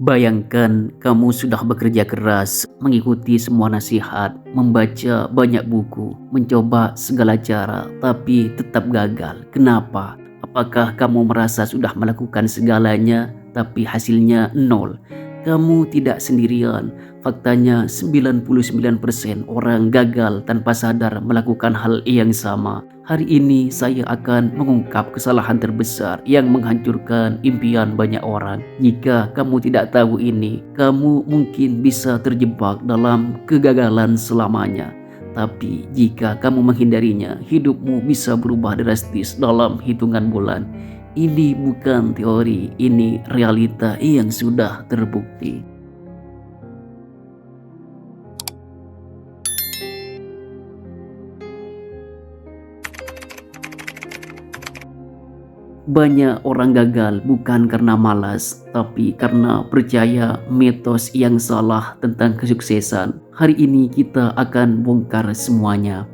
Bayangkan kamu sudah bekerja keras, mengikuti semua nasihat, membaca banyak buku, mencoba segala cara, tapi tetap gagal. Kenapa? Apakah kamu merasa sudah melakukan segalanya, tapi hasilnya nol? Kamu tidak sendirian. Faktanya 99% orang gagal tanpa sadar melakukan hal yang sama. Hari ini saya akan mengungkap kesalahan terbesar yang menghancurkan impian banyak orang. Jika kamu tidak tahu ini, kamu mungkin bisa terjebak dalam kegagalan selamanya. Tapi jika kamu menghindarinya, hidupmu bisa berubah drastis dalam hitungan bulan. Ini bukan teori, ini realita yang sudah terbukti. Banyak orang gagal bukan karena malas, tapi karena percaya mitos yang salah tentang kesuksesan. Hari ini kita akan bongkar semuanya.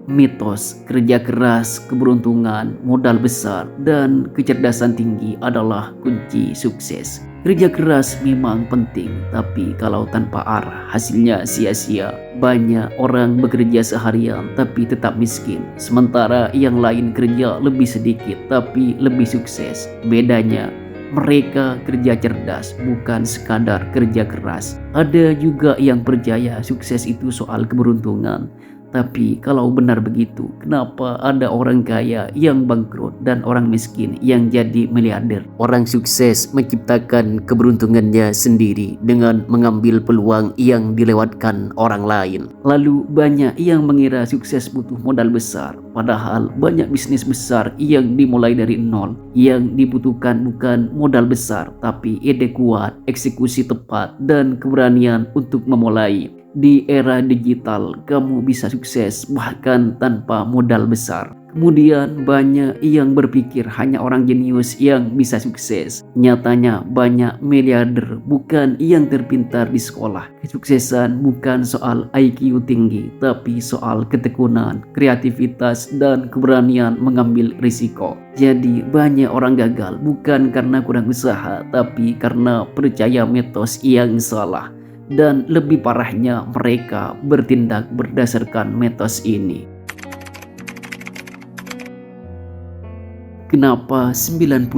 Mitos kerja keras, keberuntungan, modal besar, dan kecerdasan tinggi adalah kunci sukses. Kerja keras memang penting, tapi kalau tanpa arah, hasilnya sia-sia. Banyak orang bekerja seharian tapi tetap miskin, sementara yang lain kerja lebih sedikit tapi lebih sukses. Bedanya, mereka kerja cerdas, bukan sekadar kerja keras. Ada juga yang percaya sukses itu soal keberuntungan. Tapi kalau benar begitu, kenapa ada orang kaya yang bangkrut dan orang miskin yang jadi miliarder? Orang sukses menciptakan keberuntungannya sendiri dengan mengambil peluang yang dilewatkan orang lain. Lalu banyak yang mengira sukses butuh modal besar, padahal banyak bisnis besar yang dimulai dari nol. Yang dibutuhkan bukan modal besar, tapi ide kuat, eksekusi tepat, dan keberanian untuk memulai. Di era digital, kamu bisa sukses bahkan tanpa modal besar. Kemudian banyak yang berpikir hanya orang jenius yang bisa sukses. Nyatanya banyak miliarder bukan yang terpintar di sekolah. Kesuksesan bukan soal IQ tinggi, tapi soal ketekunan, kreativitas, dan keberanian mengambil risiko. Jadi banyak orang gagal bukan karena kurang usaha, tapi karena percaya mitos yang salah. Dan lebih parahnya, mereka bertindak berdasarkan mitos ini. Kenapa 99%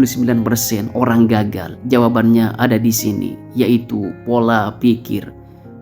orang gagal? Jawabannya ada di sini, yaitu pola pikir.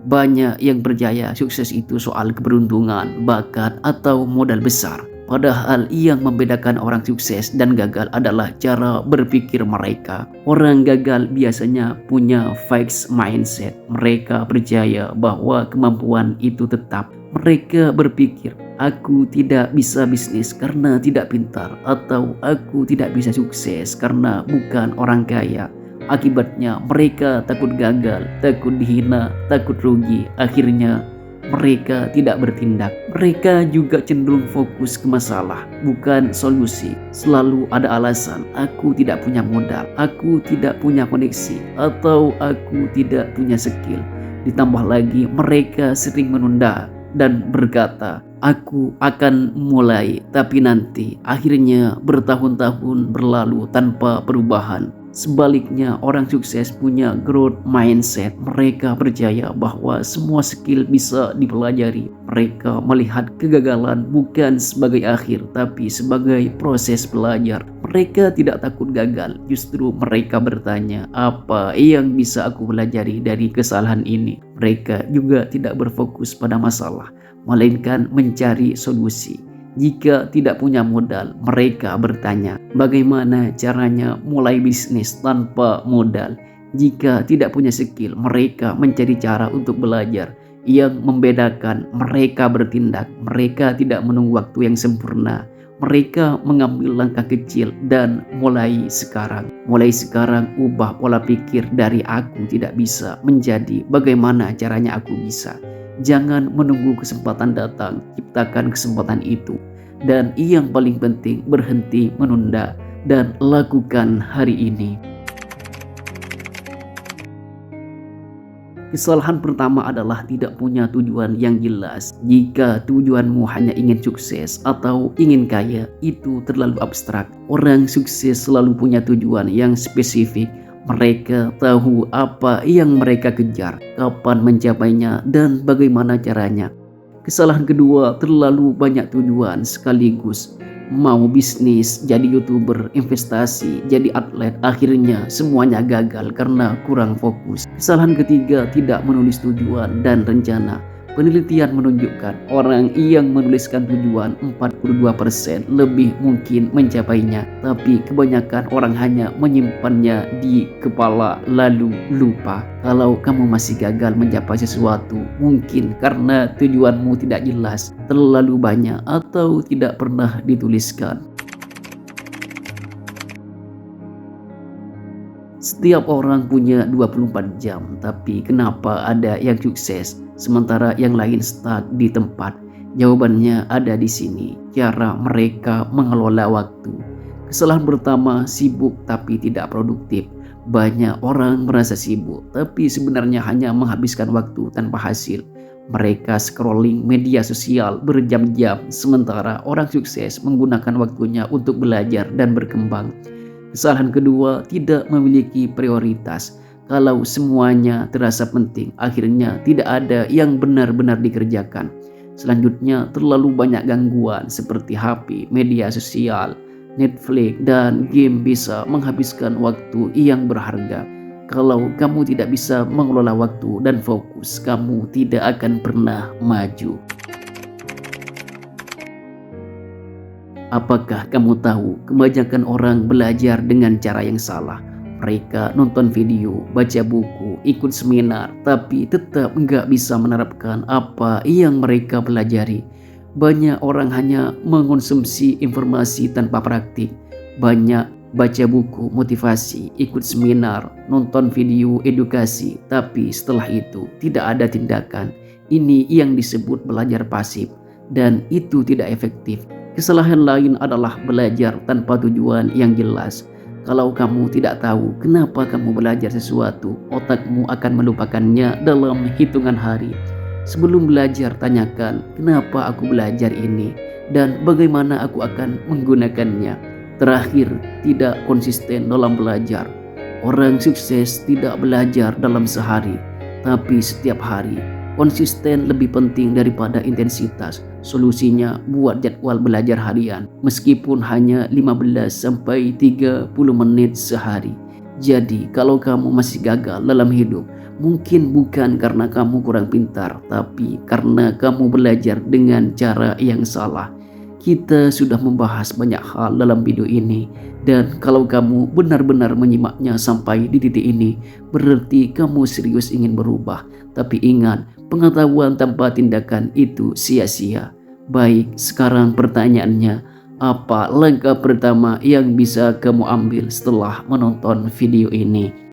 Banyak yang percaya sukses itu soal keberuntungan, bakat, atau modal besar. Padahal yang membedakan orang sukses dan gagal adalah cara berpikir mereka. Orang gagal biasanya punya fixed mindset. Mereka percaya bahwa kemampuan itu tetap. Mereka berpikir, aku tidak bisa bisnis karena tidak pintar, atau aku tidak bisa sukses karena bukan orang kaya. Akibatnya mereka takut gagal, takut dihina, takut rugi. Akhirnya mereka tidak bertindak. Mereka juga cenderung fokus ke masalah, bukan solusi. Selalu ada alasan, aku tidak punya modal, aku tidak punya koneksi, atau aku tidak punya skill. Ditambah lagi mereka sering menunda dan berkata, aku akan mulai tapi nanti. Akhirnya bertahun-tahun berlalu tanpa perubahan. Sebaliknya, orang sukses punya growth mindset. Mereka percaya bahwa semua skill bisa dipelajari. Mereka melihat kegagalan bukan sebagai akhir, tapi sebagai proses belajar. Mereka tidak takut gagal, justru mereka bertanya, apa yang bisa aku pelajari dari kesalahan ini? Mereka juga tidak berfokus pada masalah, melainkan mencari solusi. Jika tidak punya modal, mereka bertanya, bagaimana caranya mulai bisnis tanpa modal? Jika tidak punya skill, mereka mencari cara untuk belajar. Yang membedakan, mereka bertindak. Mereka tidak menunggu waktu yang sempurna. Mereka mengambil langkah kecil dan mulai sekarang. Mulai sekarang, ubah pola pikir dari aku tidak bisa menjadi bagaimana caranya aku bisa. Jangan menunggu kesempatan datang, ciptakan kesempatan itu. Dan yang paling penting, berhenti menunda dan lakukan hari ini. Kesalahan pertama adalah tidak punya tujuan yang jelas. Jika tujuanmu hanya ingin sukses atau ingin kaya, itu terlalu abstrak. Orang sukses selalu punya tujuan yang spesifik. Mereka tahu apa yang mereka kejar, kapan mencapainya, dan bagaimana caranya. Kesalahan kedua, terlalu banyak tujuan sekaligus. Mau bisnis, jadi YouTuber, investasi, jadi atlet, akhirnya semuanya gagal karena kurang fokus. Kesalahan ketiga, tidak menulis tujuan dan rencana. Penelitian menunjukkan orang yang menuliskan tujuan 42% lebih mungkin mencapainya. Tapi kebanyakan orang hanya menyimpannya di kepala lalu lupa. Kalau kamu masih gagal mencapai sesuatu, mungkin karena tujuanmu tidak jelas, terlalu banyak, atau tidak pernah dituliskan. Setiap orang punya 24 jam, tapi kenapa ada yang sukses sementara yang lain stuck di tempat? Jawabannya ada di sini, cara mereka mengelola waktu. Kesalahan pertama, sibuk tapi tidak produktif. Banyak orang merasa sibuk, tapi sebenarnya hanya menghabiskan waktu tanpa hasil. Mereka scrolling media sosial berjam-jam, sementara orang sukses menggunakan waktunya untuk belajar dan berkembang. Kesalahan kedua, tidak memiliki prioritas. Kalau semuanya terasa penting, akhirnya tidak ada yang benar-benar dikerjakan. Selanjutnya, terlalu banyak gangguan seperti HP, media sosial, Netflix, dan game bisa menghabiskan waktu yang berharga. Kalau kamu tidak bisa mengelola waktu dan fokus, kamu tidak akan pernah maju. Apakah kamu tahu kebanyakan orang belajar dengan cara yang salah? Mereka nonton video, baca buku, ikut seminar, tapi tetap nggak bisa menerapkan apa yang mereka pelajari. Banyak orang hanya mengonsumsi informasi tanpa praktik. Banyak baca buku motivasi, ikut seminar, nonton video edukasi, tapi setelah itu tidak ada tindakan. Ini yang disebut belajar pasif, dan itu tidak efektif. Kesalahan lain adalah belajar tanpa tujuan yang jelas. Kalau kamu tidak tahu kenapa kamu belajar sesuatu, otakmu akan melupakannya dalam hitungan hari. Sebelum belajar, tanyakan, kenapa aku belajar ini dan bagaimana aku akan menggunakannya. Terakhir, tidak konsisten dalam belajar. Orang sukses tidak belajar dalam sehari, tapi setiap hari. Konsisten lebih penting daripada intensitas. Solusinya, buat jadwal belajar harian, meskipun hanya 15-30 menit sehari. Jadi, kalau kamu masih gagal dalam hidup, mungkin bukan karena kamu kurang pintar, tapi karena kamu belajar dengan cara yang salah. Kita sudah membahas banyak hal dalam video ini, dan kalau kamu benar-benar menyimaknya sampai di titik ini, berarti kamu serius ingin berubah. Tapi ingat, pengetahuan tanpa tindakan itu sia-sia. Baik, sekarang pertanyaannya, apa langkah pertama yang bisa kamu ambil setelah menonton video ini?